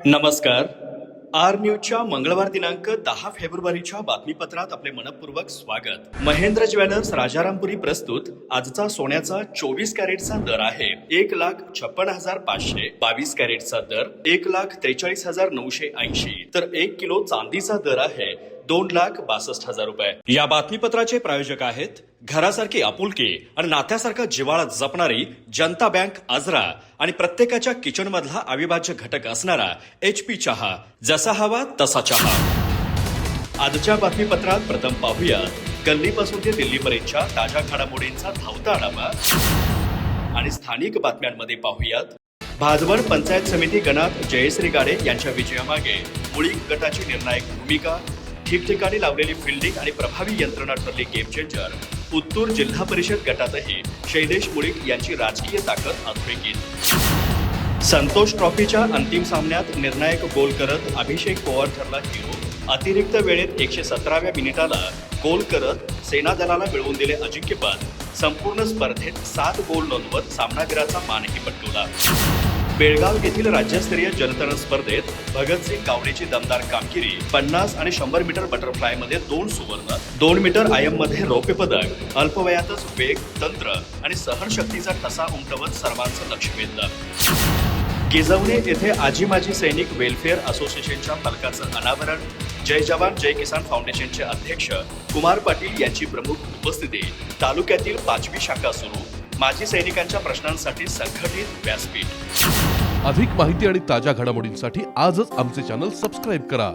नमस्कार. आर न्यूजच्या मंगळवार दिनांक 10 फेब्रुवारीच्या बातमीपत्रात आपले मनपूर्वक स्वागत. महेंद्र ज्वेलर्स राजारामपुरी प्रस्तुत आजचा सोन्याचा 24 कॅरेटचा दर आहे 1,56,500. 22 कॅरेटचा दर 1,43,980. तर 1 किलो चांदीचा दर आहे 2,62,000 रुपये. या बातमीपत्राचे प्रायोजक आहेत घरासारखी आपुलकी आणि नात्यासारखा जिव्हाळा जपणारी जनता बँक आजरा आणि प्रत्येकाच्या किचन मधला अविभाज्य घटक असणारा HP चहा. जसा हवा तसा चहा. आजच्या बातमीपत्रात प्रथम पाहूया गल्लीपासून ते दिल्लीपर्यंतच्या ताज्या घडामोडींचा धावता आढावा आणि स्थानिक बातम्यांमध्ये पाहूयात भाजवड पंचायत समिती गणात जयश्री गाडे यांच्या विजयामागे मुळीक गटाची निर्णायक भूमिका, ठिकठिकाणी लावलेली फिल्डिंग आणि प्रभावी यंत्रणा ठरली गेम चेंजर. उत्तूर जिल्हा परिषद गटातही शैलेश मुळीक यांची राजकीय ताकद अधोरेखित. संतोष ट्रॉफीच्या अंतिम सामन्यात निर्णायक गोल करत अभिषेक पवार ठरला हिरो. अतिरिक्त वेळेत 117व्या मिनिटाला गोल करत सेना दलाला मिळवून दिले अजिंक्यपद. संपूर्ण स्पर्धेत 7 गोल नोंदवत सामनावीराचा मानही पटकावला. बेळगाव येथील राज्यस्तरीय जलतरण स्पर्धेत भगतसिंग गावडेची दमदार कामगिरी. 50 आणि 100 मीटर बटरफ्लाय मध्ये 2 सुवर्ण, 2 मीटर आयम मध्ये रौप्य पदक. अल्पवयातच वेग, तंत्र आणि सहनशक्तीचा ठसा उमटवत सर्वांचं लक्ष वेधलं. गिजवणे येथे आजी माजी सैनिक वेलफेअर असोसिएशनच्या फलकाचं अनावरण. जय जवान जय किसान फाउंडेशनचे अध्यक्ष कुमार पाटील यांची प्रमुख उपस्थिती. तालुक्यातील 5वी शाखा सुरू. माजी सैनिकांच्या प्रश्नांसाठी संघटित व्यासपीठ. अधिक माहिती आणि ताज्या घडामोडींसाठी आजच आमचे चॅनल सबस्क्राईब करा.